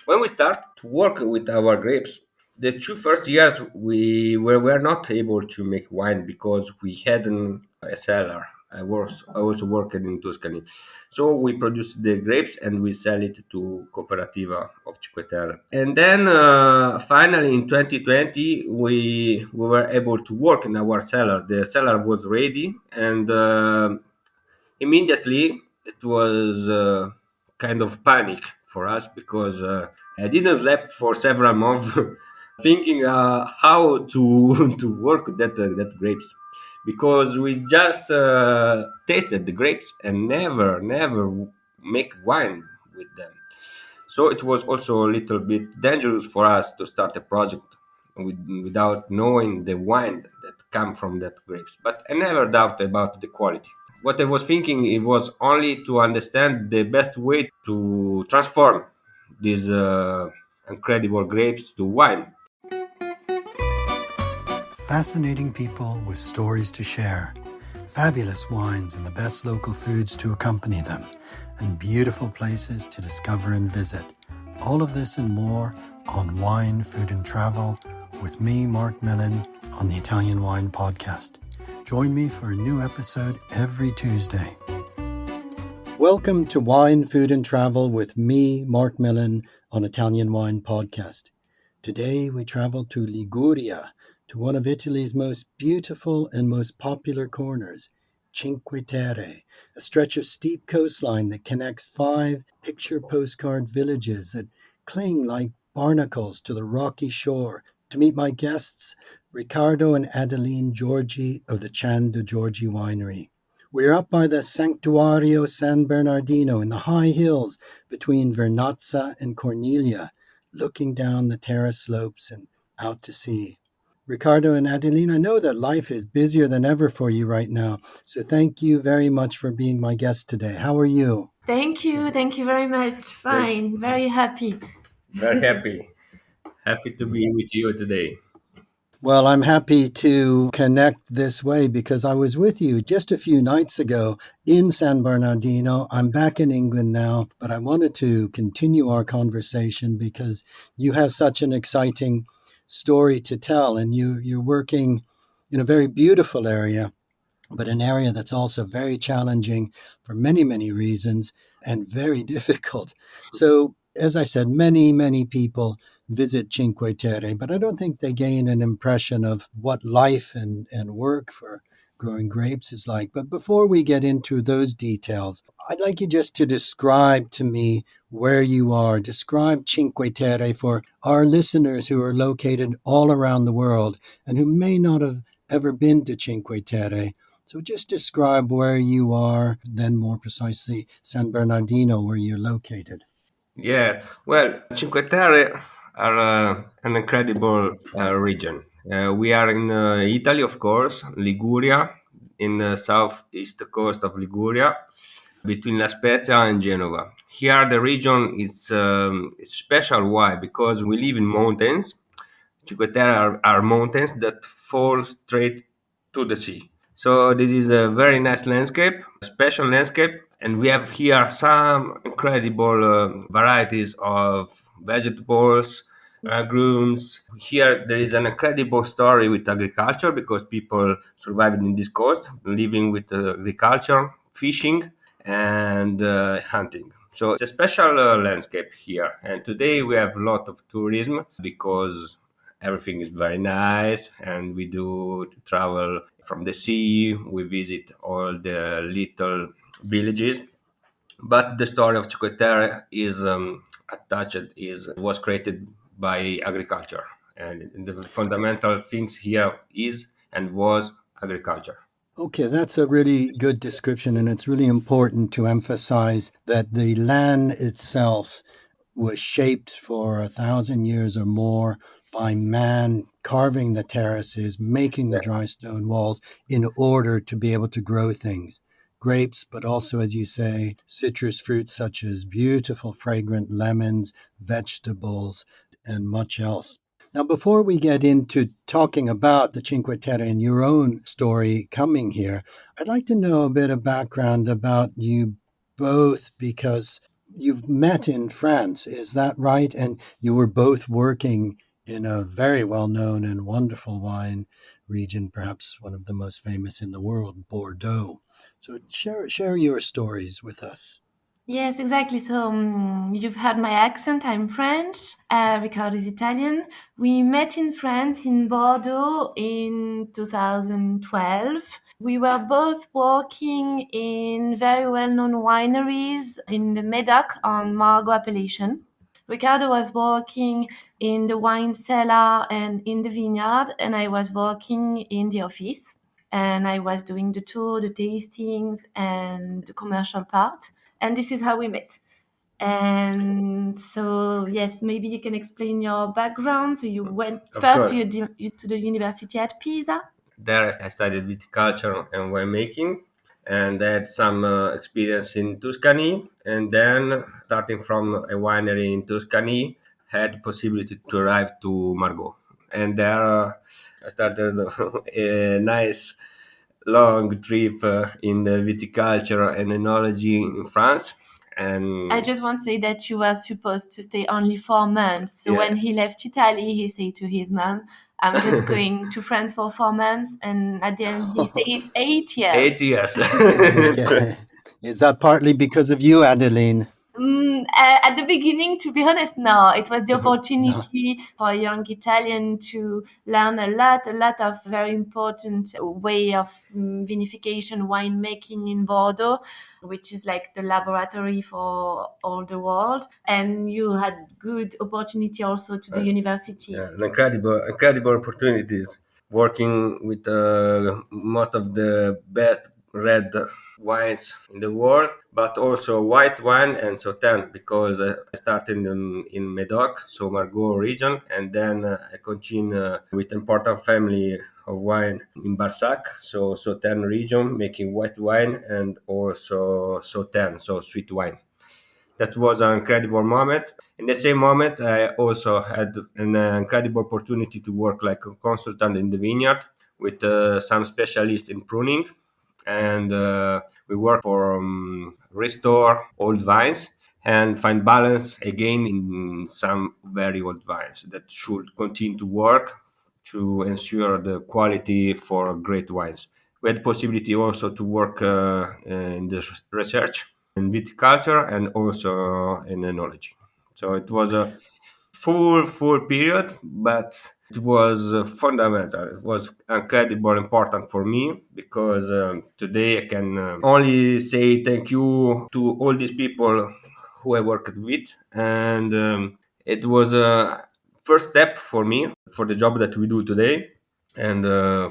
When we start to work with our grapes, the 2 first years were not able to make wine because we hadn't a cellar. I was working in Tuscany, so we produce the grapes and we sell it to Cooperativa of Cinque Terre. And then finally in 2020 we were able to work in our cellar. The cellar was ready, and immediately it was kind of panic for us because I didn't sleep for several months thinking how to to work that grapes, because we just tasted the grapes and never make wine with them. So it was also a little bit dangerous for us to start a project without knowing the wine that come from that grapes. But I never doubt about the quality. What I was thinking, it was only to understand the best way to transform these incredible grapes to wine. Fascinating people with stories to share, fabulous wines and the best local foods to accompany them, and beautiful places to discover and visit. All of this and more on Wine, Food and Travel with me, Marc Millon, on the Italian Wine Podcast. Join me for a new episode every Tuesday. Welcome to Wine, Food and Travel with me, Marc Millon, on Italian Wine Podcast. Today we travel to Liguria, to one of Italy's most beautiful and most popular corners, Cinque Terre, a stretch of steep coastline that connects 5 picture postcard villages that cling like barnacles to the rocky shore. To meet my guests, Riccardo and Adeline Giorgi of the Cián du Giorgi winery. We're up by the Sanctuario San Bernardino in the high hills between Vernazza and Corniglia, looking down the terrace slopes and out to sea. Riccardo and Adeline, I know that life is busier than ever for you right now, so thank you very much for being my guest today. How are you? Thank you very much. Fine, very happy. Very happy to be with you today. Well, I'm happy to connect this way because I was with you just a few nights ago in San Bernardino. I'm back in England now, but I wanted to continue our conversation because you have such an exciting story to tell, and you're working in a very beautiful area, but an area that's also very challenging for many, many reasons and very difficult. So, as I said, many people visit Cinque Terre, but I don't think they gain an impression of what life and work for growing grapes is like. But before we get into those details, I'd like you just to describe to me where you are. Describe Cinque Terre for our listeners who are located all around the world and who may not have ever been to Cinque Terre. So just describe where you are, then more precisely San Bernardino, where you're located. Yeah, well, Cinque Terre are an incredible region. We are in Italy, of course, Liguria, in the southeast coast of Liguria, between La Spezia and Genova. Here, the region is special. Why? Because we live in mountains. Cinque Terre are mountains that fall straight to the sea. So this is a very nice landscape, special landscape, and we have here some incredible varieties of vegetables, agrumes. Here there is an incredible story with agriculture because people survived in this coast, living with agriculture, fishing, and hunting. So it's a special landscape here. And today we have a lot of tourism because everything is very nice, and we do travel from the sea. We visit all the little villages, but the story of Cinque Terre is attached is was created by agriculture, and the fundamental things here is and was agriculture. Okay, that's a really good description, and it's really important to emphasize that the land itself was shaped for 1,000 years or more by man carving the terraces, making the Yeah. dry stone walls in order to be able to grow things. Grapes, but also, as you say, citrus fruits such as beautiful, fragrant lemons, vegetables, and much else. Now, before we get into talking about the Cinque Terre and your own story coming here, I'd like to know a bit of background about you both because you've met in France, is that right? And you were both working in a very well known and wonderful wine region, perhaps one of the most famous in the world, Bordeaux. So share your stories with us. Yes, exactly. So you've heard my accent. I'm French. Riccardo is Italian. We met in France in Bordeaux in 2012. We were both working in very well-known wineries in the Medoc on Margaux appellation. Ricardo was working in the wine cellar and in the vineyard, and I was working in the office. And I was doing the tour, the tastings, and the commercial part. And this is how we met. And so, yes, maybe you can explain your background. So you went Of first to, course. to the university at Pisa. There I studied viticulture and winemaking, and I had some experience in Tuscany. And then, starting from a winery in Tuscany, had possibility to arrive to Margaux. And there I started a nice long trip in the viticulture and enology in France. I And just want to say that you were supposed to stay only 4 months. So yeah, when he left Italy, he said to his mom, I'm just going to France for 4 months. And at the end, he stayed 8 years. 8 years. Okay. Is that partly because of you, Adeline? At the beginning, to be honest, no. It was the No. opportunity for a young Italian to learn a lot of very important way of vinification, winemaking in Bordeaux, which is like the laboratory for all the world. And you had good opportunity also to the university. Yeah, an incredible opportunities working with most of the best red wines in the world, but also white wine and Sauternes because I started in Medoc, so Margaux region, and then I continue with important family of wine in Barsac, so Sauternes region, making white wine and also Sauternes, so sweet wine. That was an incredible moment. In the same moment, I also had an incredible opportunity to work like a consultant in the vineyard with some specialists in pruning, and we work for restore old vines and find balance again in some very old vines that should continue to work to ensure the quality for great wines. We had the possibility also to work in the research in viticulture and also in enology. So it was a full period, but it was fundamental. It was incredible important for me because today I can only say thank you to all these people who I worked with, and it was a first step for me for the job that we do today and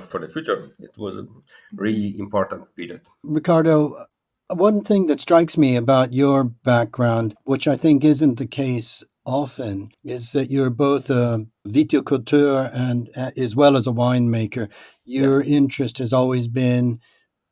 for the future. It was a really important period. Ricardo, one thing that strikes me about your background, which I think isn't the case often, is that you're both a viticulteur and as well as a winemaker. Yeah, Your interest has always been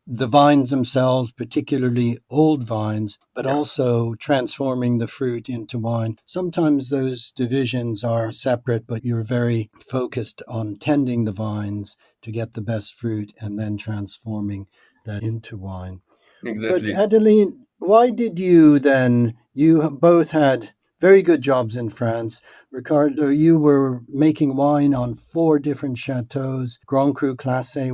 the vines themselves, particularly old vines, but yeah, also transforming the fruit into wine. Sometimes those divisions are separate, but you're very focused on tending the vines to get the best fruit and then transforming that into wine. But exactly. Adeline, why did you then? You both had very good jobs in France. Ricardo, you were making wine on 4 different chateaus, Grand Cru Classé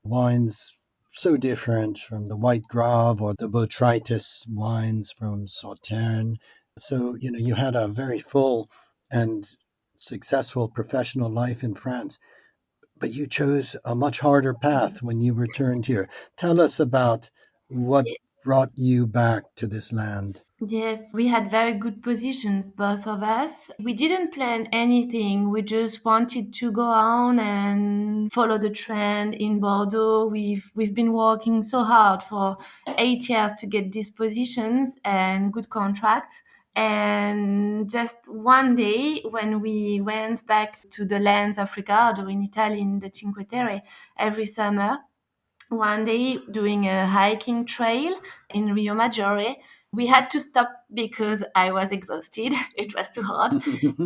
wines so different from the White Grave or the Botrytis wines from Sauternes. So, you had a very full and successful professional life in France, but you chose a much harder path when you returned here. Tell us about what brought you back to this land. Yes, we had very good positions, both of us. We didn't plan anything. We just wanted to go on and follow the trend in Bordeaux. We've been working so hard for 8 years to get these positions and good contracts. And just one day, when we went back to the lands of Riccardo in Italy, in the Cinque Terre, every summer, one day doing a hiking trail in Rio Maggiore, we had to stop because I was exhausted. It was too hot.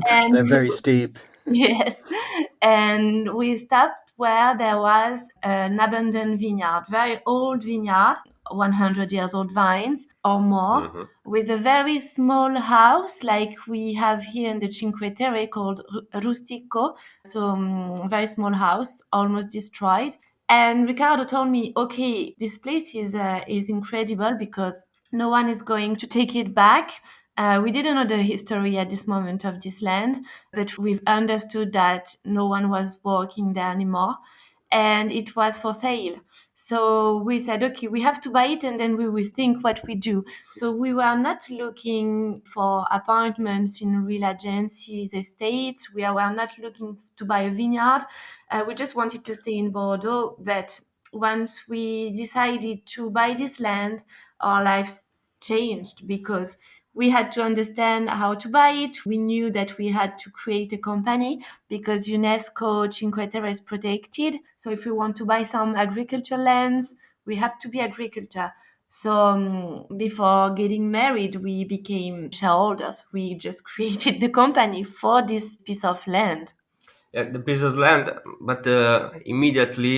And They're very steep. yes, and we stopped where there was an abandoned vineyard, very old vineyard, 100 years old vines, or more, Hmm. with a very small house like we have here in the Cinque Terre called Rustico. So, very small house, almost destroyed. And Riccardo told me, okay, this place is incredible because no one is going to take it back. We didn't know the history at this moment of this land, but we've understood that no one was working there anymore, and it was for sale. So we said, okay, we have to buy it, and then we will think what we do. So we were not looking for apartments in real agencies, estates. We were not looking to buy a vineyard. We just wanted to stay in Bordeaux. But once we decided to buy this land, our lives changed because we had to understand how to buy it. We knew that we had to create a company because UNESCO Cinque Terre is protected. So if we want to buy some agriculture lands, we have to be agriculture. So before getting married, we became shareholders. We just created the company for this piece of land. Yeah, the piece of land, but immediately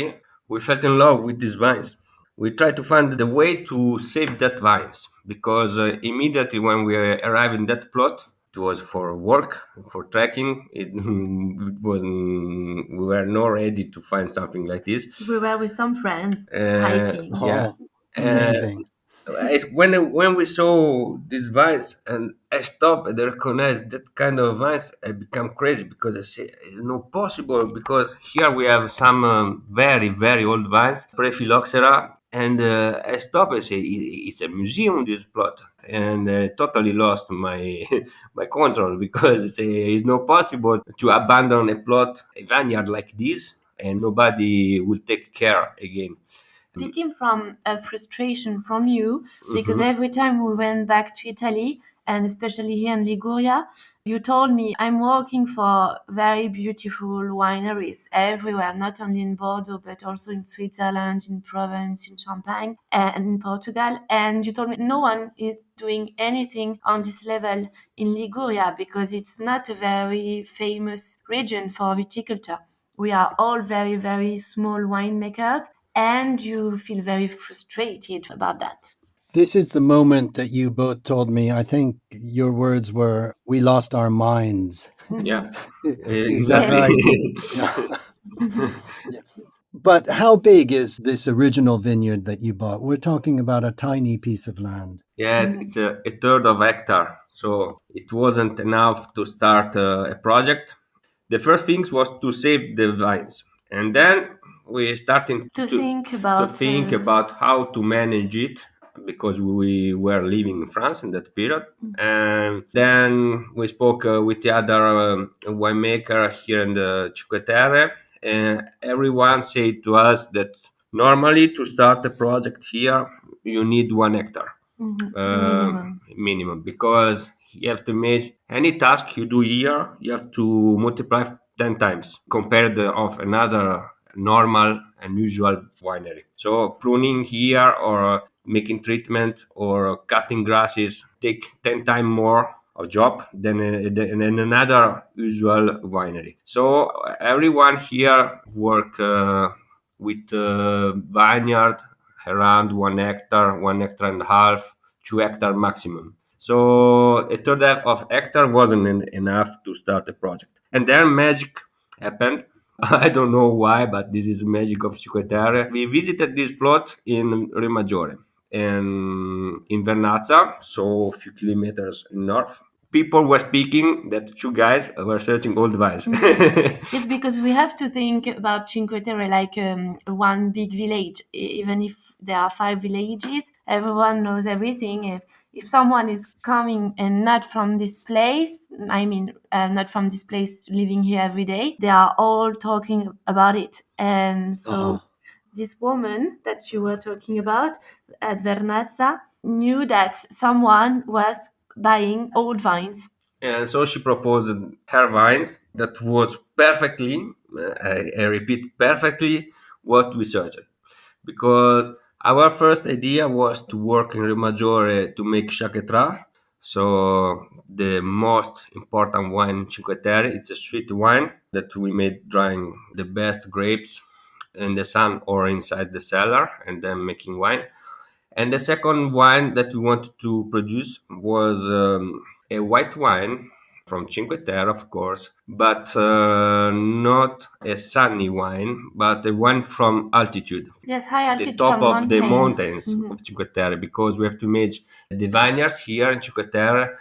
we fell in love with these vines. We tried to find the way to save that vines because immediately when we arrived in that plot, it was for work, for trekking. It was we were not ready to find something like this. We were with some friends hiking. Yeah, Oh, uh, amazing. when we saw these vines and I stopped and recognized that kind of vines, I become crazy because I say it's not possible because here we have some very old vines, Prephyloxera, and I stopped and say it's a museum this plot, and totally lost my my control because it's not possible to abandon a plot, a vineyard like this, and nobody will take care again. Speaking from a frustration from you, because Mhm. every time we went back to Italy, and especially here in Liguria, you told me I'm working for very beautiful wineries everywhere, not only in Bordeaux, but also in Switzerland, in Provence, in Champagne, and in Portugal. And you told me no one is doing anything on this level in Liguria because it's not a very famous region for viticulture. We are all very small winemakers, and you feel very frustrated about that. This is the moment that you both told me. I think your words were, "We lost our minds." Yeah, Mhm. Is that exactly. Yes. right? Yeah. Yeah. But how big is this original vineyard that you bought? We're talking about a tiny piece of land. Yes, Mhm. it's a third of hectare, so it wasn't enough to start a project. The first things was to save the vines, and then we starting To to think to about. think about how to manage it because we were living in France in that period. And then we spoke with the other winemaker here in the Cinque Terre, and everyone said to us that normally to start a project here you need 1 hectare The minimum. minimum because you have to make any task you do here you have to multiply 10 times compared of another normal and usual winery. So pruning here or making treatment or cutting grasses take 10 times more of job than another usual winery. So everyone here work with vineyard around 1 hectare, 1 hectare and a half, 2 hectare maximum. So a third of hectare wasn't enough to start a project. And then magic happened. I don't know why, but this is the magic of Cinque Terre. We visited this plot in Rimaggiore and in Vernazza, so a few kilometers north. People were speaking that two guys were searching old vines. It's because we have to think about Cinque Terre like one big village. Even if there are 5 villages, everyone knows everything. If someone is coming and not from this place, I mean, not from this place, living here every day, they are all talking about it. And so Uh-huh. this woman that you were talking about at Vernazza knew that someone was buying old vines. And so she proposed her vines that was perfectly, I repeat, perfectly what we searched. Because our first idea was to work in Rimaggiore to make Chaquetra. So the most important wine in Cinque Terre, it's a sweet wine that we made drying the best grapes in the sun or inside the cellar and then making wine. And the second wine that we wanted to produce was a white wine from Cinque Terre, of course, but not a sunny wine, but a wine from altitude, Yes, high the altitude top from of the mountain. mountains Mhm. of Cinque Terre, because we have to imagine the vineyards here in Cinque Terre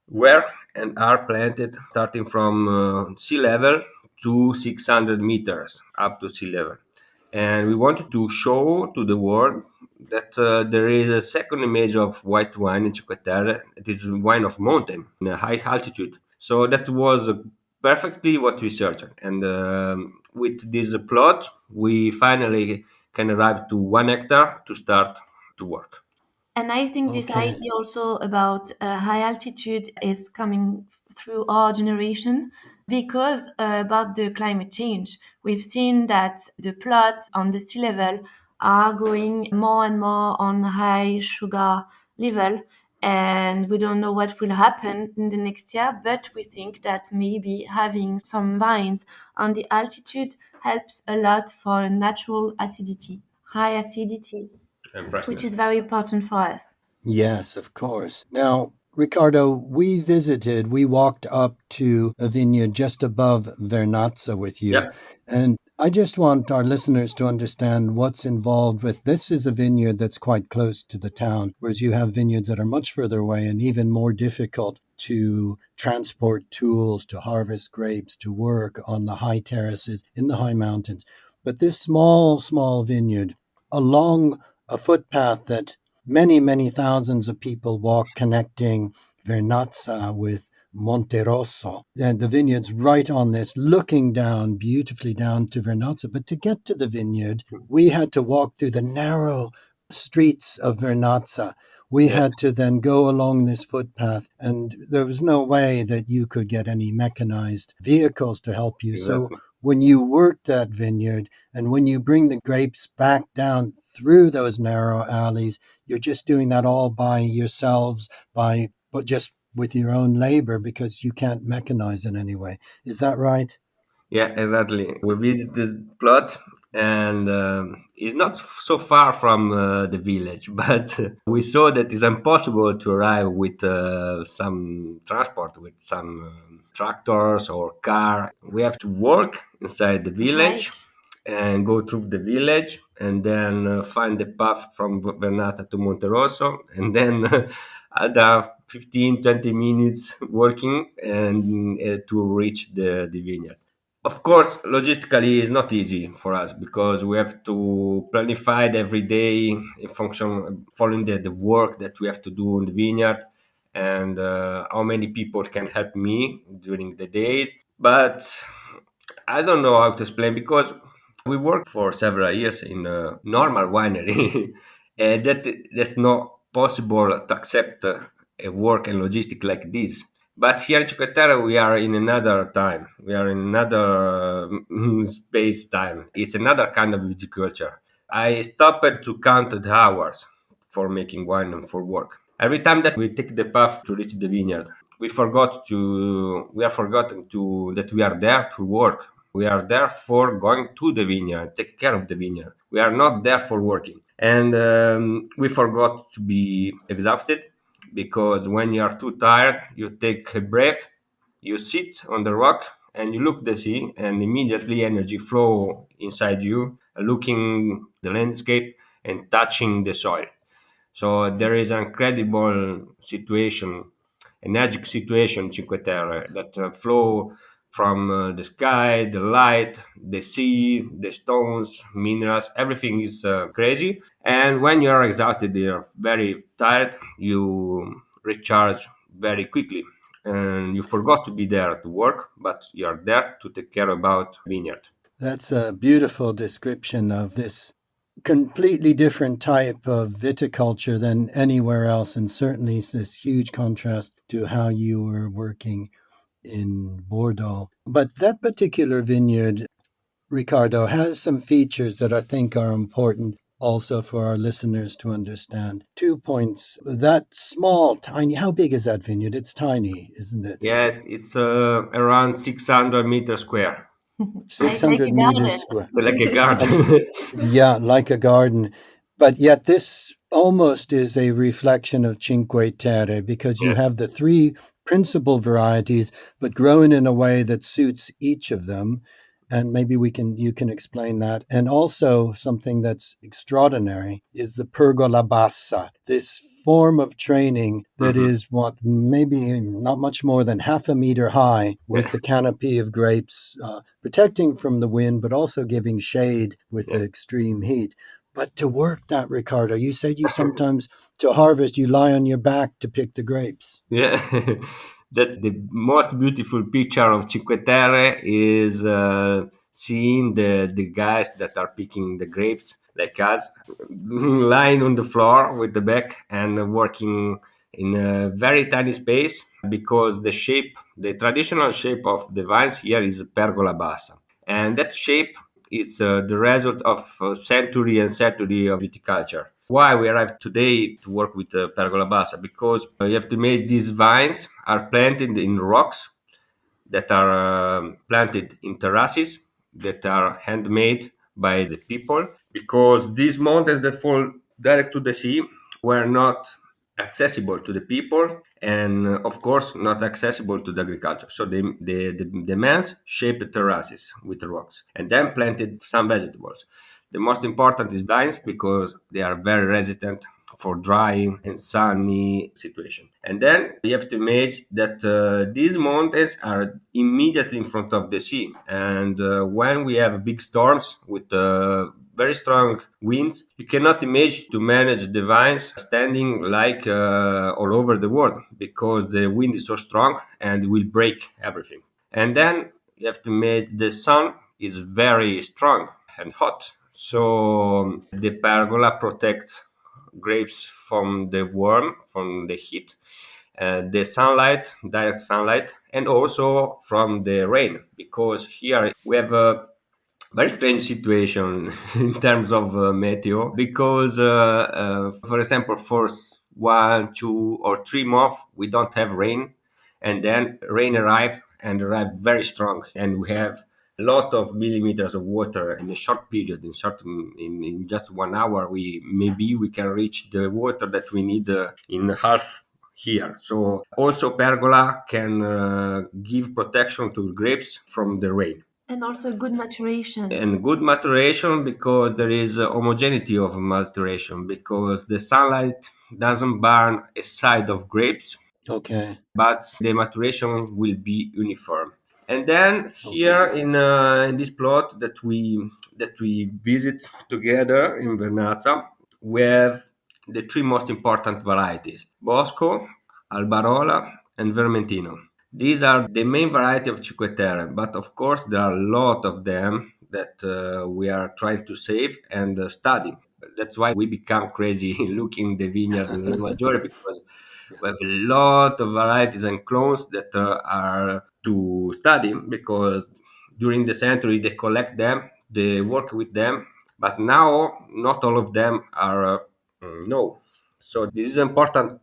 were and are planted starting from sea level to 600 meters up to sea level. And we wanted to show to the world that there is a second image of white wine in Cinque Terre. It is wine of mountain in a high altitude. So that was perfectly what we searched. And with this plot, we finally can arrive to 1 hectare to start to work. And I think this Okay. idea also about high altitude is coming through our generation because about the climate change. We've seen that the plots on the sea level are going more and more on high sugar level, and we don't know what will happen in the next year, but we think that maybe having some vines on the altitude helps a lot for natural acidity, high acidity, And which freshness. is very important for us. Yes, of course. Now, Riccardo, we walked up to a vineyard just above Vernazza with you. Yeah. And I just want our listeners to understand what's involved with this is a vineyard that's quite close to the town, whereas you have vineyards that are much further away and even more difficult to transport tools, to harvest grapes, to work on the high terraces in the high mountains. But this small vineyard along a footpath that many thousands of people walk connecting Vernazza with Monterosso. And the vineyard's right on this, looking down beautifully down to Vernazza. But to get to the vineyard, we had to walk through the narrow streets of Vernazza. We Yeah. had to then go along this footpath, and there was no way that you could get any mechanized vehicles to help you. So Exactly. when you work that vineyard and when you bring the grapes back down through those narrow alleys, you're just doing that all by yourselves, but just with your own labor because you can't mechanize in any way. Is that right? Yeah, exactly. We visited the plot, and it's not so far from the village, but we saw that it's impossible to arrive with some transport, with some tractors or car. We have to walk inside the village Hike. and go through the village, and then find the path from Vernazza to Monterosso, and then other 15-20 minutes walking and to reach the vineyard. Of course, logistically is not easy for us because we have to planify it every day in function following the work that we have to do in the vineyard and how many people can help me during the days. But I don't know how to explain because we worked for several years in a normal winery, and that's not possible to accept a work and logistic like this. But here in Cinque Terre, we are in another time. We are in another space time. It's another kind of viticulture. I stopped to count the hours for making wine and for work. Every time that we take the path to reach the vineyard, we are forgotten to that we are there to work. We are there for going to the vineyard, take care of the vineyard. We are not there for working. And we forgot to be exhausted because when you are too tired, you take a breath, you sit on the rock, and you look the sea, and immediately energy flow inside you, looking the landscape and touching the soil. So there is an incredible situation, energetic situation in Cinque Terre that flow from the sky, the light, the sea, the stones, minerals, everything is crazy. And when you are exhausted, you're very tired, you recharge very quickly. And you forgot to be there to work, but you are there to take care about vineyard. That's a beautiful description of this completely different type of viticulture than anywhere else, and certainly it's this huge contrast to how you were working in Bordeaux. But that particular vineyard, Ricardo, has some features that I think are important also for our listeners to understand. 2 points. That small, tiny, how big is that vineyard? It's tiny, isn't it? Yes, it's around 600 meters square, Like 600 a meters garden. square. like a Um, garden. yeah, like a garden. But yet, this almost is a reflection of Cinque Terre because you Yeah. have the three principal varieties, but grown in a way that suits each of them. And maybe you can explain that. And also something that's extraordinary is the pergola bassa, this form of training that Hmm. is what maybe not much more than half a meter high, with Yeah. the canopy of grapes protecting from the wind, but also giving shade with Yeah. the extreme heat. But to work that, Riccardo, you said you sometimes, to harvest, you lie on your back to pick the grapes. Yeah. That's the most beautiful picture of Cinque Terre is seeing the guys that are picking the grapes like us lying on the floor with the back and working in a very tiny space because the traditional shape of the vines here is pergola bassa, and that shape is the result of century and century of viticulture. Why we arrived today to work with pergola bassa? Because you have to make these vines are planted in rocks that are planted in terraces that are handmade by the people, because these mountains that fall direct to the sea were not accessible to the people, and of course not accessible to the agriculture. So the man's shaped terraces with rocks and then planted some vegetables. The most important is vines because they are very resistant for dry and sunny situation. And then you have to imagine that these mountains are immediately in front of the sea. And when we have big storms with very strong winds, you cannot imagine to manage the vines standing like all over the world because the wind is so strong and will break everything. And then you have to imagine the sun is very strong and hot. So the pergola protects grapes from the warm, from the heat, the sunlight, direct sunlight, and also from the rain. Because here we have a very strange situation in terms of meteo. Because, for example, for 1, 2, or 3 months we don't have rain, and then rain arrive and arrive very strong, and we have a lot of millimeters of water in a short period. In just 1 hour, we can reach the water that we need in half here. So also pergola can give protection to grapes from the rain, And also good maturation. and good maturation because there is a homogeneity of maturation, because the sunlight doesn't burn a side of grapes, Okay. but the maturation will be uniform. And then Okay. here in this plot that we visit together in Vernazza, we have the three most important varieties: Bosco, Albarola, and Vermentino. These are the main variety of Cinque Terre, but of course there are a lot of them that we are trying to save and study. That's why we become crazy looking the vineyard in the majority, because we have a lot of varieties and clones that are to study, because during the century they collect them, they work with them, but now not all of them are no. So this is an important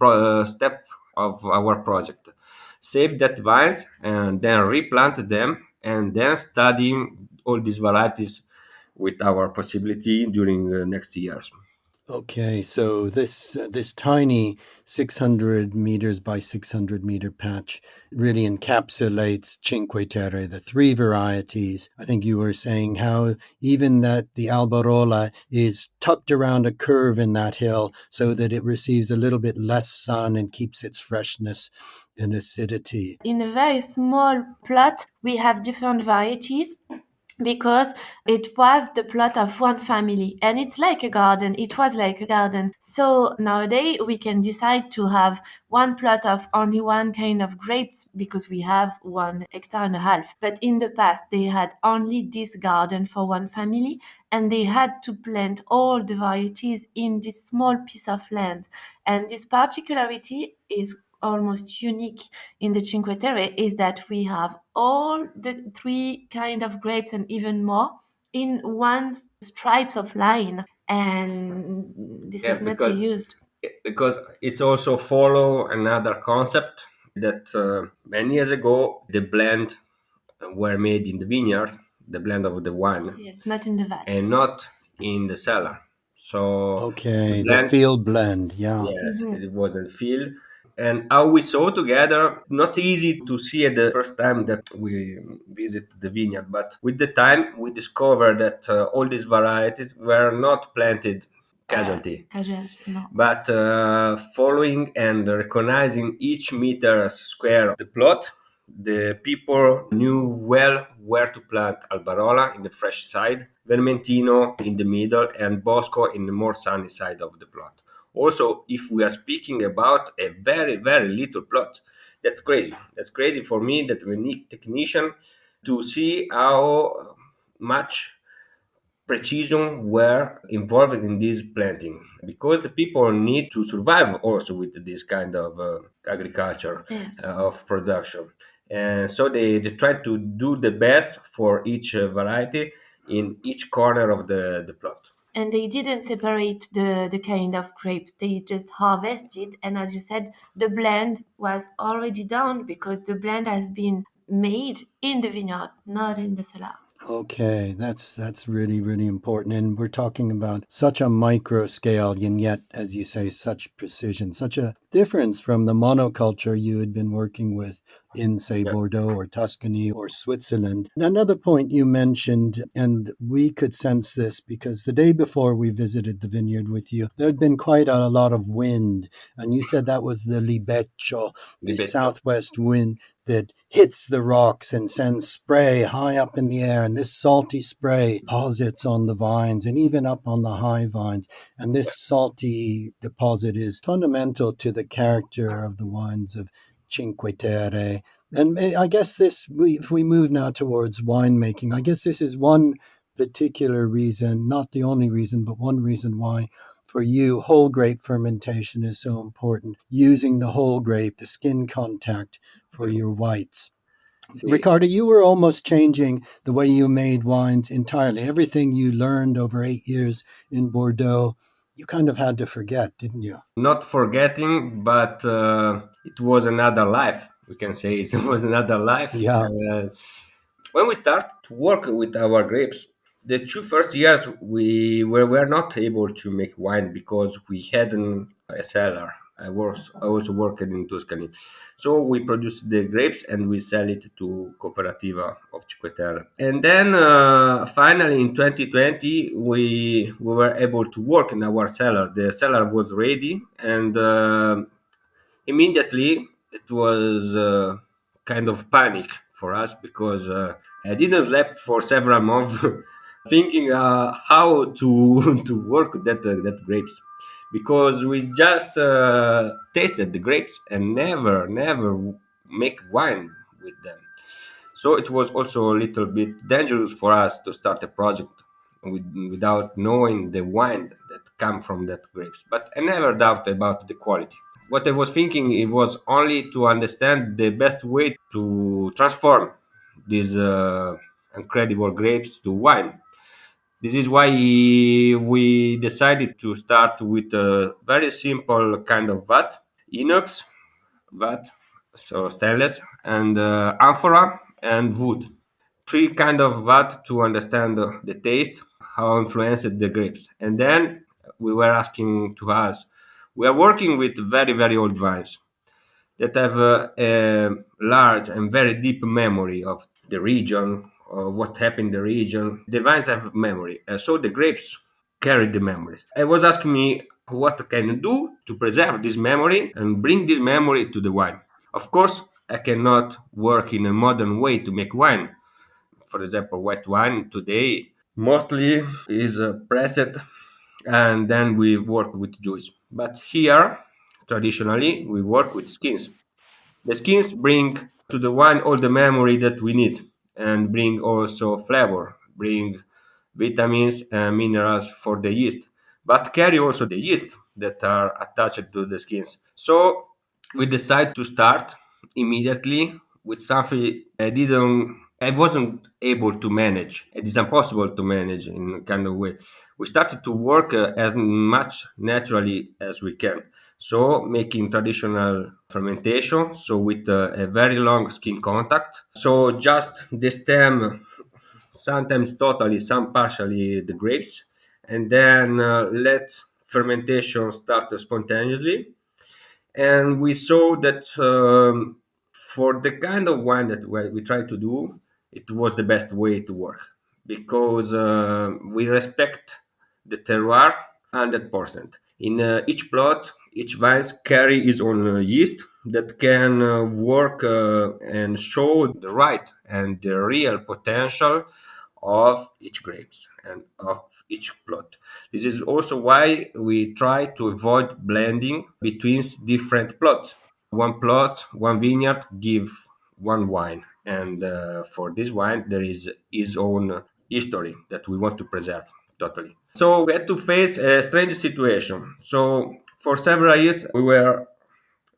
step of our project. Save that vines and then replant them and then study all these varieties with our possibility during the next years. Okay, so this tiny 600 meters by 600 meter patch really encapsulates Cinque Terre, the three varieties. I think you were saying how even that the Albarola is tucked around a curve in that hill so that it receives a little bit less sun and keeps its freshness and acidity. In a very small plot, we have different varieties because it was the plot of one family, and it's like a garden. It was like a garden. So nowadays we can decide to have one plot of only one kind of grapes because we have 1.5 hectares. But in the past they had only this garden for one family, and they had to plant all the varieties in this small piece of land. And this particularity is almost unique in the Cinque Terre, is that we have all the three kind of grapes and even more in one stripes of line, and this Yeah, is not so used. because it's also follow another concept that many years ago the blend were made in the vineyard, the blend of the wine, Yes, not in the vats. and not in the cellar. So the Okay, the blend, field blend. Yeah. yes, Mhm. it was in field. And how we saw together, not easy to see at the first time that we visit the vineyard, but with the time we discovered that all these varieties were not planted casualty, Casual, no. but following and recognizing each meter square of the plot, the people knew well where to plant Albarola in the fresh side, Vermentino in the middle, and Bosco in the more sunny side of the plot. Also, if we are speaking about a very, very little plot, that's crazy. That's crazy for me, that we need technician to see how much precision were involved in this planting, because the people need to survive also with this kind of agriculture, Yes. of production, and so they try to do the best for each variety in each corner of the plot. And they didn't separate the kind of grapes. They just harvested. And as you said, the blend was already done because the blend has been made in the vineyard, not in the cellar. Okay, that's really really important, and we're talking about such a micro scale, and yet, as you say, such precision, such a difference from the monoculture you had been working with in, say, Yeah, Bordeaux or Tuscany or Switzerland. Another point you mentioned, and we could sense this because the day before we visited the vineyard with you, there had been quite a lot of wind, and you said that was the libeccio, the libetto. southwest wind that hits the rocks and sends spray high up in the air. And this salty spray deposits on the vines and even up on the high vines. And this salty deposit is fundamental to the character of the wines of Cinque Terre. And I guess if we move now towards winemaking, I guess this is one particular reason, not the only reason, but one reason why for you, whole grape fermentation is so important. Using the whole grape, the skin contact for your whites. See, Riccardo, you were almost changing the way you made wines entirely. Everything you learned over 8 years in Bordeaux, you kind of had to forget, didn't you? not forgetting, but it was another life, we can say. It was another life. Yeah. When we start to work with our grapes, the 2 first years were not able to make wine because we hadn't a cellar. I was working in Tuscany, so we produce the grapes and we sell it to Cooperativa of Cinque Terre. And then finally in 2020 we were able to work in our cellar. The cellar was ready, and immediately it was kind of panic for us because I didn't sleep for several months thinking how to to work that grapes, because we just tasted the grapes and never make wine with them. So it was also a little bit dangerous for us to start a project without knowing the wine that come from that grapes. But I never doubt about the quality. What I was thinking, it was only to understand the best way to transform these incredible grapes to wine. This is why we decided to start with a very simple kind of vat, inox vat, so stainless, and amphora and wood. Three kind of vat to understand the taste, how influenced the grapes. And then we were asking to us, we are working with very old vines that have a large and very deep memory of the region, or what happened in the region. The vines have memory, so the grapes carry the memories. I was asking me what can I do to preserve this memory and bring this memory to the wine. Of course, I cannot work in a modern way to make wine. For example, white wine today mostly is pressed and then we work with juice. But here, traditionally, we work with skins. The skins bring to the wine all the memory that we need and bring also flavor, bring vitamins and minerals for the yeast, but carry also the yeast that are attached to the skins. So we decide to start immediately with something I wasn't able to manage. It is impossible to manage in a kind of way. We started to work as much naturally as we can. So making traditional fermentation, so with a very long skin contact. So just the stem, sometimes totally, some partially the grapes, and then let fermentation start spontaneously. And we saw that for the kind of wine that we tried to do, it was the best way to work because we respect the terroir 100%. In each plot, each vines carry its own yeast that can work and show the right and the real potential of each grapes and of each plot. This is also why we try to avoid blending between different plots. One plot, one vineyard give one wine, and for this wine there is his own history that we want to preserve totally. So we had to face a strange situation. So for several years we were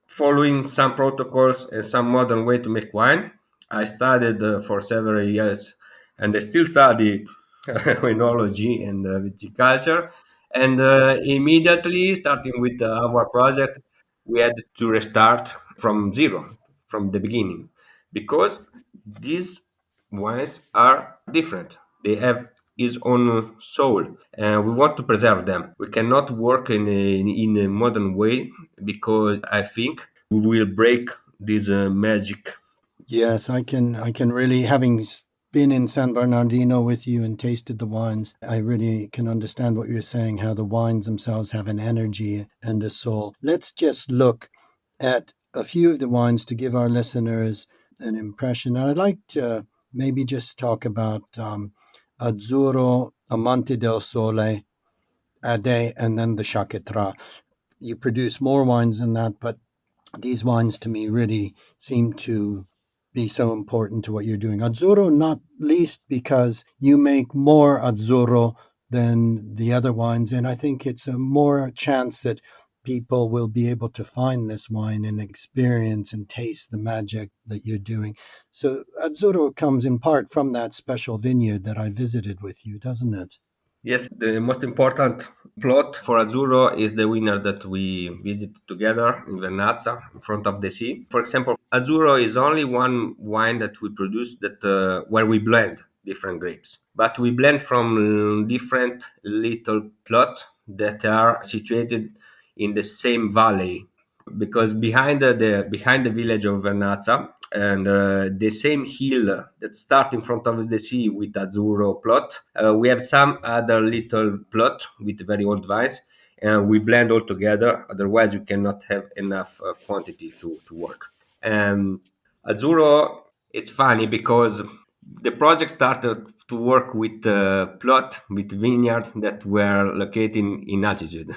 following some protocols and some modern way to make wine. I studied for several years, and I still study enology and viticulture. And immediately, starting with our project, we had to restart from zero, from the beginning, because these wines are different. They have his own soul, and we want to preserve them. We cannot work in a modern way because I think we will break this magic. Yes, I can really, been in San Bernardino with you and tasted the wines, I really can understand what you're saying, how the wines themselves have an energy and a soul. Let's just look at a few of the wines to give our listeners an impression. And I'd like to maybe just talk about Azzurro, Amante del Sole, Ade, and then the Chaquetra. You produce more wines than that, but these wines to me really seem to be so important to what you're doing. Azzurro, not least because you make more Azzurro than the other wines, and I think it's a more chance that people will be able to find this wine and experience and taste the magic that you're doing. So Azzurro comes in part from that special vineyard that I visited with you, doesn't it? Yes, the most important plot for Azzurro is the winner that we visit together in Vernazza, in front of the sea. For example, Azzurro is only one wine that we produce that where we blend different grapes, but we blend from different little plots that are situated in the same valley because behind the village of Vernazza and the same hill that start in front of the sea with Azzurro plot, we have some other little plot with very old vines, and we blend all together. Otherwise, you cannot have enough quantity to work. And Azzurro, it's funny because the project started to work with plot with vineyard that were located in altitude.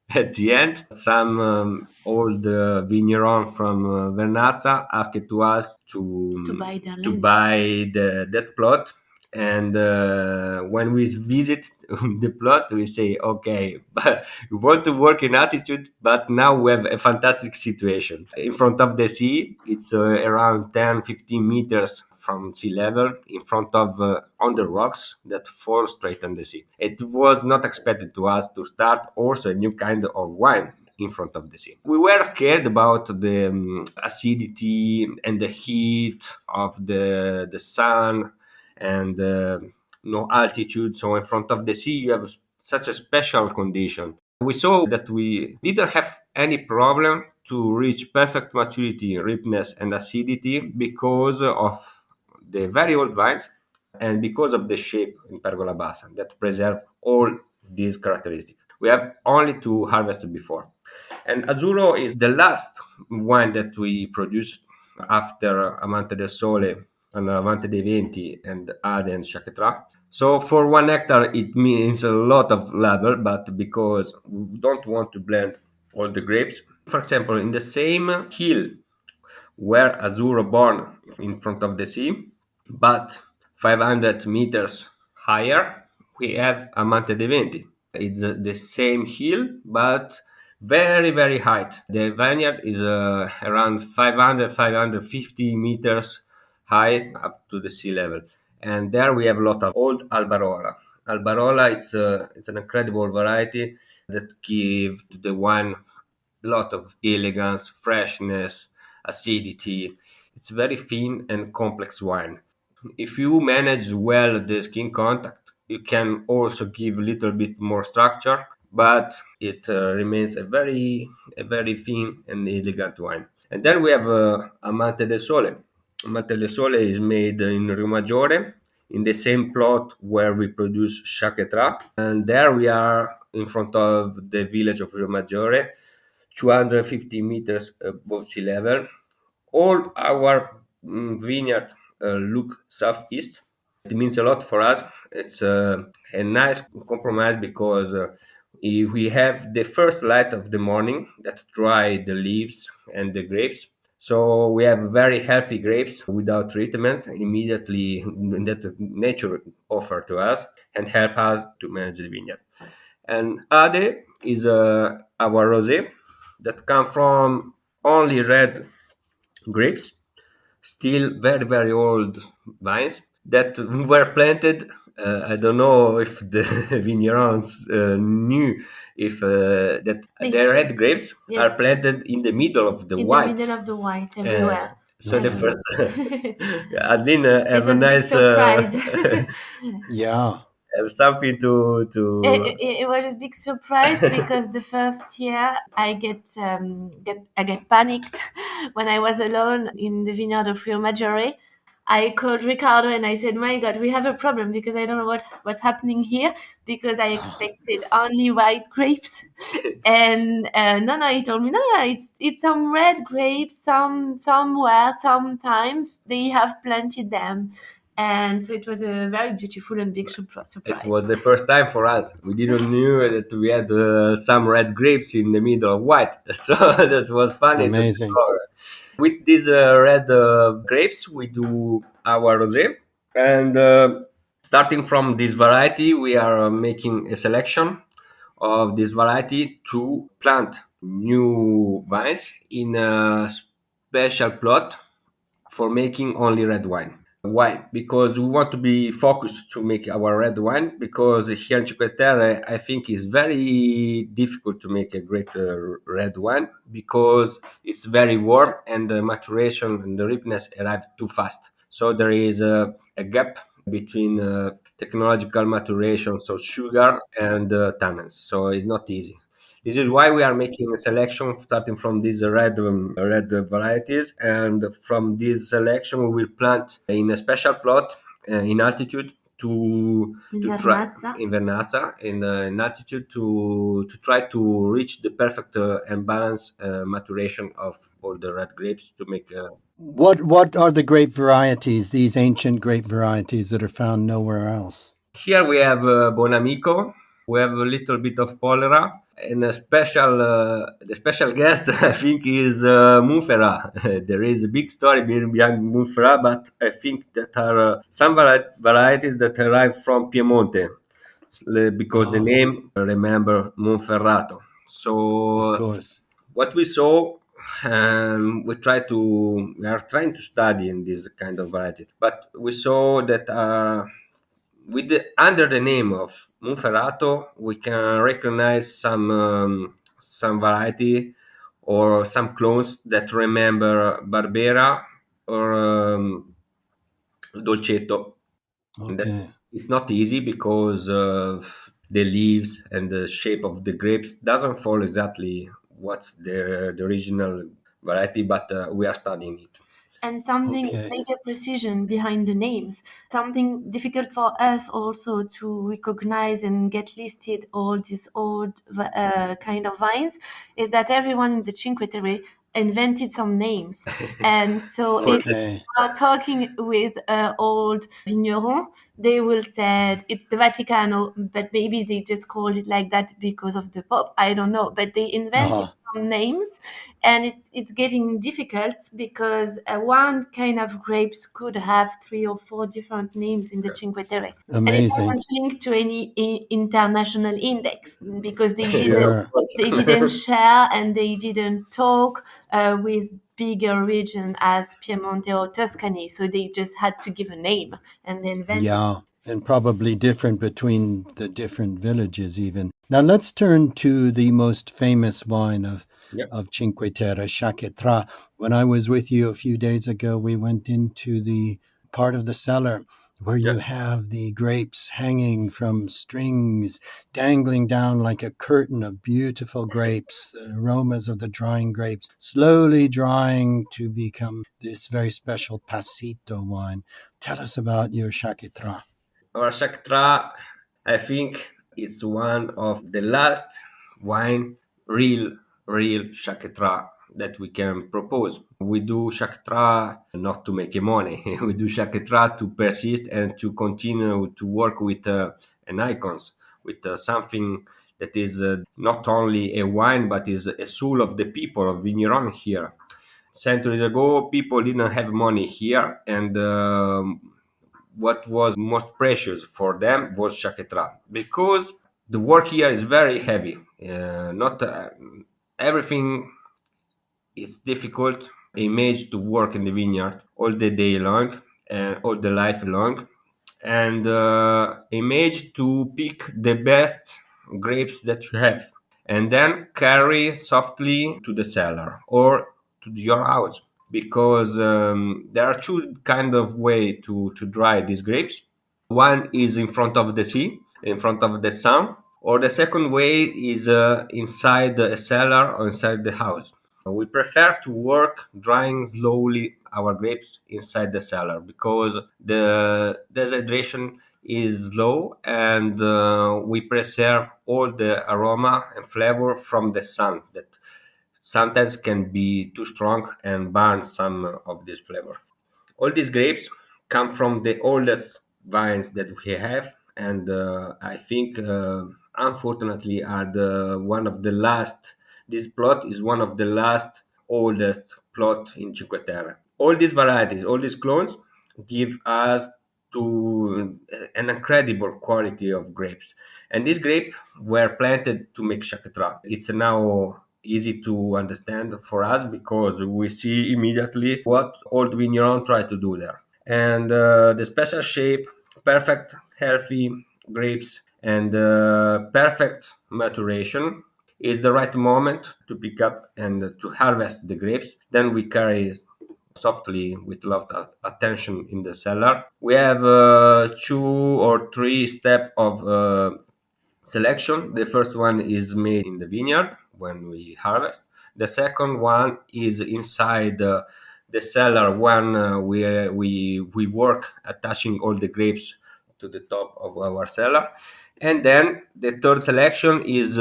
At the end, some old vigneron from Vernazza asked to us to buy their to lands. buy that plot. And when we visit the plot, we say, okay, but we want to work in altitude, but now we have a fantastic situation. In front of the sea, it's around 10-15 meters from sea level in front of on the rocks that fall straight on the sea. It was not expected to us to start also a new kind of wine in front of the sea. We were scared about the acidity and the heat of the sun and no altitude. So in front of the sea, you have such a special condition. We saw that we didn't have any problem to reach perfect maturity, ripeness, and acidity because of the very old vines and because of the shape in Pergola Bassa that preserve all these characteristics. We have only to harvest it before. And Azzurro is the last wine that we produce after Amante del Sole and Amante dei Venti and Ade and Chaquetra. So for 1 hectare, it means a lot of labor, but because we don't want to blend all the grapes. For example, in the same hill where Azzurro born in front of the sea, but 500 meters higher, we have Amante dei Venti. It's the same hill, but very, very height. The vineyard is around 500-550 meters high up to the sea level. And there we have a lot of old Albarola. Albarola, it's an incredible variety that give to the wine a lot of elegance, freshness, acidity. It's very thin and complex wine. If you manage well the skin contact, you can also give a little bit more structure, but it remains a very thin and elegant wine. And then we have Amante del Sole. Amante del Sole is made in Riomaggiore, in the same plot where we produce Chaquetra. And there we are in front of the village of Riomaggiore, 250 meters above sea level. All our vineyard look southeast. It means a lot for us. It's a nice compromise because we have the first light of the morning that dry the leaves and the grapes. So we have very healthy grapes without treatments immediately that nature offer to us and help us to manage the vineyard. And Ade is our rosé that come from only red grapes, still very, very old vines that were planted. I don't know if the vignerons knew if that the red grapes Yes. are planted in the middle of the In white. the middle of the white everywhere. So the first, Adeline, have It a was a big nice surprise. Yeah. have something to It was a big surprise because the first year I get panicked when I was alone in the vineyard of Riomaggiore. I called Riccardo and I said, "My God, we have a problem because I don't know what's happening here because I expected only white grapes." And no, he told me, no, it's some red grapes. Somewhere, sometimes they have planted them, and so it was a very beautiful and big surprise. It was the first time for us. We didn't knew that we had some red grapes in the middle of white, so that was funny to Amazing. discover. With these red grapes, we do our rosé, and starting from this variety, we are making a selection of this variety to plant new vines in a special plot for making only red wine. Why? Because we want to be focused to make our red wine. Because here in Cinque Terre, I think it's very difficult to make a great red wine because it's very warm and the maturation and the ripeness arrive too fast. So there is a gap between technological maturation, so sugar and tannins. So it's not easy. This is why we are making a selection starting from these red varieties, and from this selection we will plant in a special plot in altitude to try Vernazza. in Vernazza in altitude to try to reach the perfect and balanced maturation of all the red grapes to make. What are the grape varieties, these ancient grape varieties that are found nowhere else? Here we have Bonamico. We have a little bit of Polera, and the special guest I think is Monferrat. There is a big story behind Monferrat, but I think that are some varieties that arrive from Piemonte because the Oh, name remember Monferrato. of So course. what we saw, we are trying to study in this kind of variety, but we saw that. Under the name of Monferrato, we can recognize some variety or some clones that remember Barbera or Dolcetto. That Okay. it's not easy because the leaves and the shape of the grapes doesn't follow exactly what's the original variety, but we are studying it. And something Okay. maybe a precision behind the names, something difficult for us also to recognize and get listed all these old kind of vines is that everyone in the Cinque Terre invented some names. And so if you Okay. are talking with old vigneron, they will say it's the Vaticano, but maybe they just called it like that because of the Pope. I don't know, but they invented Uh-huh. some names, and it's getting difficult because one kind of grapes could have 3 or 4 different names in the Cinque Terre, and it Amazing. wasn't linked to any international index because Sure. they didn't share and they didn't talk with bigger region as Piemonte or Tuscany, so they just had to give a name and they invented. Yeah. And probably different between the different villages, even. Now let's turn to the most famous wine Yeah. of Cinque Terre, Chaquetra. When I was with you a few days ago, we went into the part of the cellar where Yeah. you have the grapes hanging from strings, dangling down like a curtain of beautiful grapes, the aromas of the drying grapes, slowly drying to become this very special passito wine. Tell us about your Chaquetra. Our Shaktra, I think, is one of the last wine, real, real Shaktra that we can propose. We do Shaktra not to make money. We do Shaktra to persist and to continue to work with an icons, with something that is not only a wine but is a soul of the people of Vigneron here. Centuries ago, people didn't have money here, and what was most precious for them was Chaquetra because the work here is very heavy. Not everything is difficult. Image to work in the vineyard all the day long and all the life long, and image to pick the best grapes that you have, and then carry softly to the cellar or to your house because there are two kind of way to dry these grapes. One is in front of the sea, in front of the sun, or the second way is inside a cellar or inside the house. We prefer to work drying slowly our grapes inside the cellar because the dehydration is low, and we preserve all the aroma and flavor from the sun that sometimes can be too strong and burn some of this flavor. All these grapes come from the oldest vines that we have, and I think, unfortunately, are the one of the last. This plot is one of the last oldest plot in Cinque Terre. All these varieties, all these clones, give us to an incredible quality of grapes. And these grapes were planted to make Chaquetra. It's now easy to understand for us because we see immediately what old vigneron try to do there. And the special shape, perfect, healthy grapes, and perfect maturation is the right moment to pick up and to harvest the grapes. Then we carry softly with a lot of attention in the cellar. We have two or three steps of selection. The first one is made in the vineyard when we harvest. The second one is inside the cellar when we work attaching all the grapes to the top of our cellar. And then the third selection is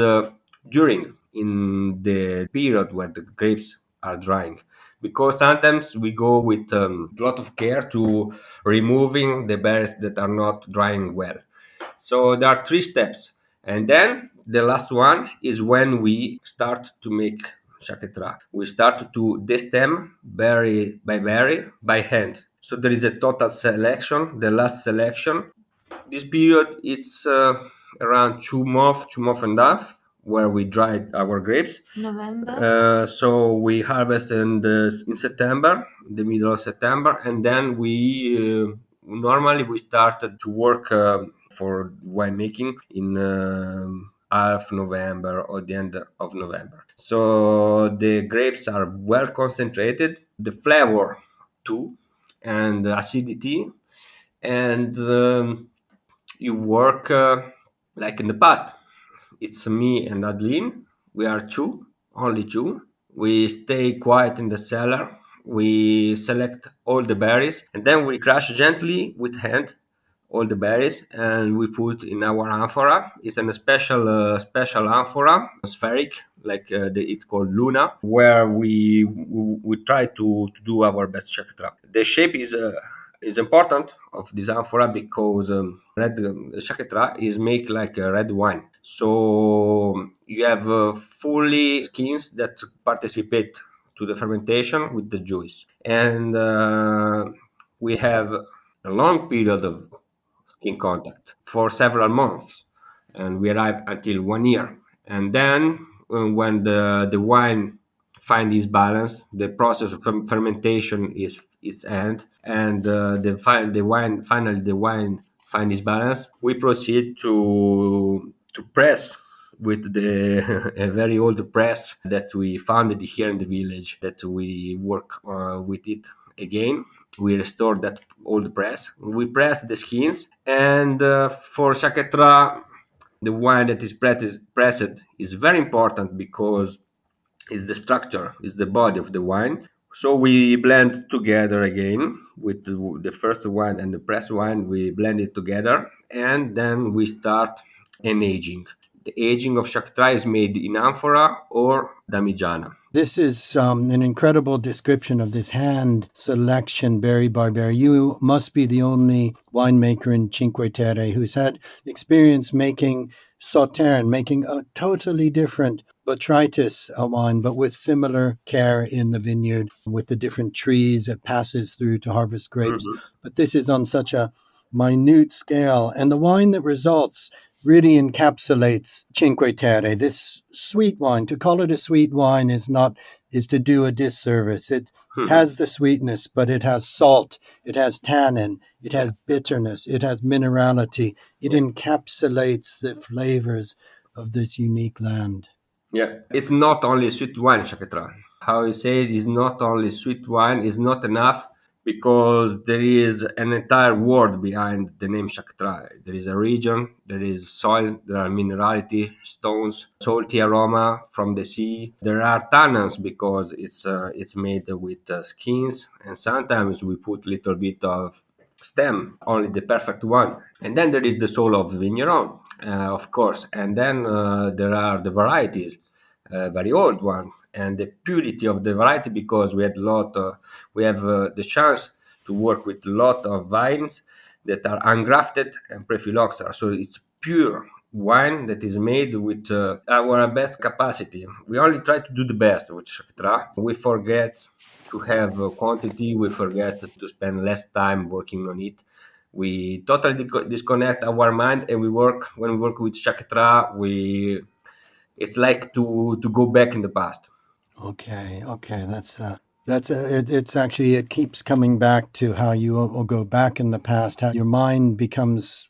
during in the period where the grapes are drying, because sometimes we go with a lot of care to removing the berries that are not drying well. So there are three steps. And then the last one is when we start to make chaquetra. We start to destem berry by hand. So there is a total selection, the last selection. This period is around 2 months, 2 months and a half, where we dry our grapes. November. So we harvest in September, the middle of September, and then we normally we started to work for winemaking in half November or the end of November. So the grapes are well concentrated, the flavor too, and the acidity, and you work like in the past. It's me and Adeline. We are two, only two. We stay quiet in the cellar. We select all the berries and then we crush gently with hand all the berries and we put in our amphora. It's a special amphora, spheric, like it's called Luna, where we try to do our best chakra. The shape is important of this amphora because red chaquetra is made like a red wine. So you have fully skins that participate to the fermentation with the juice, and we have a long period of skin contact for several months, and we arrive until 1 year. And then when the wine find its balance, the process of fermentation is its end, and the wine find its balance. We proceed to press with the a very old press that we founded here in the village. That we work with it again, We restore that old press. We press the skins, and for Chaquetra, the wine that is pressed is very important because it's the structure, it's the body of the wine. So we blend together again with the first wine and the pressed wine. We blend it together, and then we start an aging. The aging of Chaquetra is made in amphora or damigiana. This is an incredible description of this hand selection berry by berry. You must be the only winemaker in Cinque Terre who's had experience making Sauterne, making a totally different botrytis wine, but with similar care in the vineyard, with the different trees it passes through to harvest grapes. Mhm. But this is on such a minute scale. And the wine that results really encapsulates Cinque Terre. This sweet wine, to call it a sweet wine is to do a disservice. It Mhm. has the sweetness, but it has salt, it has tannin, it Yeah, has bitterness, it has minerality. It yeah. encapsulates the flavors of this unique land. Yeah, it's not only sweet wine, Chaquetra. How you say it is not only sweet wine is not enough because there is an entire world behind the name Chaquetra. There is a region, there is soil, there are minerality, stones, salty aroma from the sea. There are tannins because it's made with skins, and sometimes we put little bit of stem, only the perfect one. And then there is the soul of vigneron, of course. And then there are the varieties, very old one, and the purity of the variety because we have the chance to work with a lot of vines that are ungrafted and prephyloxera. So it's pure wine that is made with our best capacity. We only try to do the best with Chaptra. We forget to have quantity. We forget to spend less time working on it. We totally disconnect our mind, and we work when we work with Chakra. We it's like to go back in the past. Okay, okay, it's actually it keeps coming back to how you will go back in the past, how your mind becomes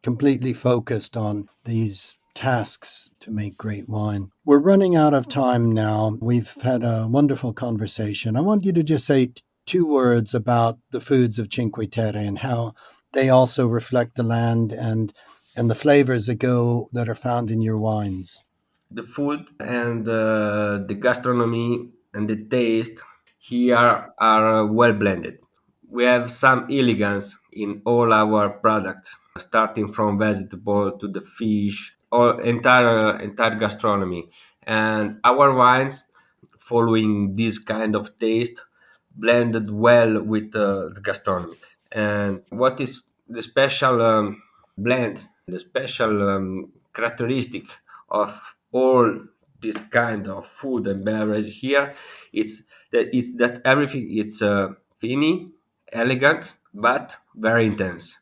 completely focused on these tasks to make great wine. We're running out of time now. We've had a wonderful conversation. I want you to just say two words about the foods of Cinque Terre and how they also reflect the land and the flavors that are found in your wines. The food and the gastronomy and the taste here are well blended. We have some elegance in all our products, starting from vegetable to the fish, or entire gastronomy. And our wines, following this kind of taste, blended well with the gastronomy. And what is the special blend, the special characteristic of all this kind of food and beverage here, it's that everything is finny, elegant, but very intense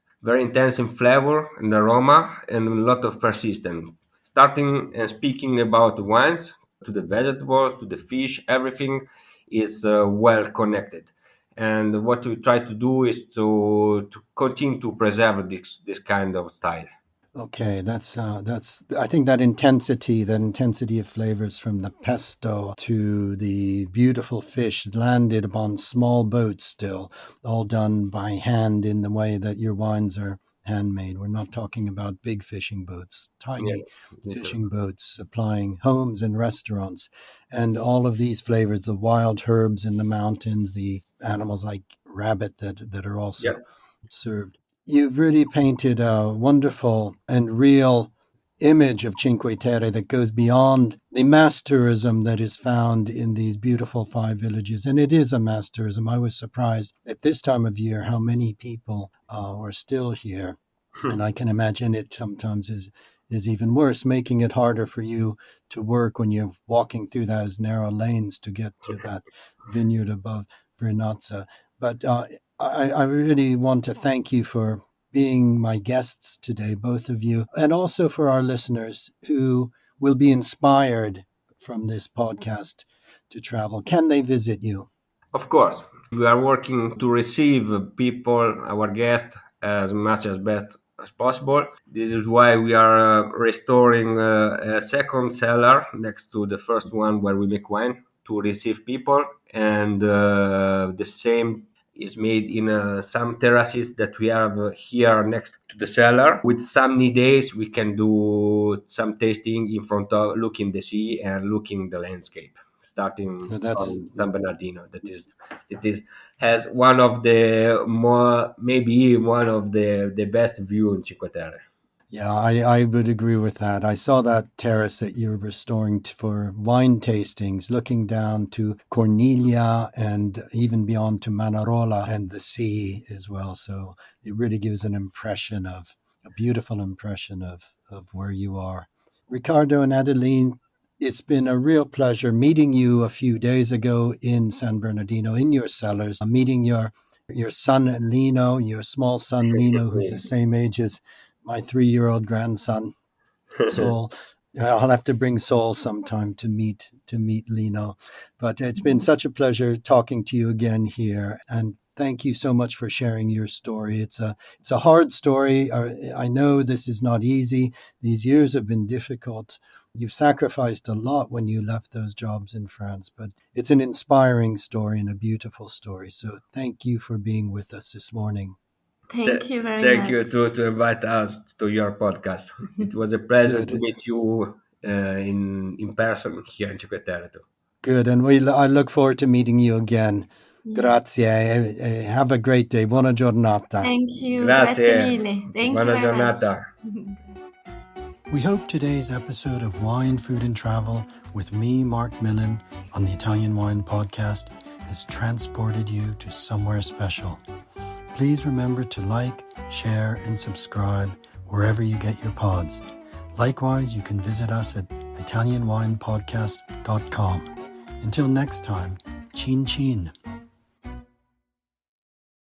in flavor and aroma, and a lot of persistence. Starting and speaking about wines, to the vegetables, to the fish, everything is well connected. And what we try to do is to continue to preserve this kind of style. Okay, that's. I think that intensity of flavors from the pesto to the beautiful fish landed upon small boats, still all done by hand in the way that your wines are handmade. We're not talking about big fishing boats, Yeah, tiny okay. fishing boats supplying homes and restaurants, and all of these flavors, the wild herbs in the mountains, the animals like rabbit that are Yeah, also served. You've really painted a wonderful and real image of Cinque Terre that goes beyond the mass tourism that is found in these beautiful five villages. And it is a mass tourism. I was surprised at this time of year how many people are still here. And I can imagine it sometimes is even worse, making it harder for you to work when you're walking through those narrow lanes to get to that vineyard above Vernazza. But I really want to thank you for being my guests today, both of you, and also for our listeners who will be inspired from this podcast to travel. Can they visit you? of course. We are working to receive people, our guests, as much as best as possible. This is why we are restoring a second cellar next to the first one where we make wine to receive people, and the same is made in some terraces that we have here next to the cellar. With sunny days, we can do some tasting in front of looking the sea and looking the landscape, starting So that's from San Bernardino. It is has one of the more maybe one of the best view in Cinque Terre. Yeah, I would agree with that. I saw that terrace that you're restoring for wine tastings, looking down to Corniglia and even beyond to Manarola and the sea as well. So it really gives an impression of a beautiful impression of where you are. Riccardo and Adeline, it's been a real pleasure meeting you a few days ago in San Bernardino in your cellars, meeting your son Lino, your small son Lino, who's the same age as my 3-year-old grandson, Saul. I'll have to bring Saul sometime to meet Lino. But it's been such a pleasure talking to you again here, and thank you so much for sharing your story. It's a hard story. I know this is not easy. These years have been difficult. You've sacrificed a lot when you left those jobs in France, but it's an inspiring story and a beautiful story. So thank you for being with us this morning. Thank you very Thank you much. to invite us to your podcast. It was a pleasure to Good. meet you in person here in Cinque Terre too. Good, and I look forward to meeting you again. Yes. Grazie. Have a great day. Buona giornata. Thank you. Grazie Grazie, mille. Thank you buona very much. giornata. We hope today's episode of Wine, Food and Travel with me, Marc Millon, on the Italian Wine Podcast has transported you to somewhere special. Please remember to like, share, and subscribe wherever you get your pods. Likewise, you can visit us at ItalianWinePodcast.com. Until next time, chin chin.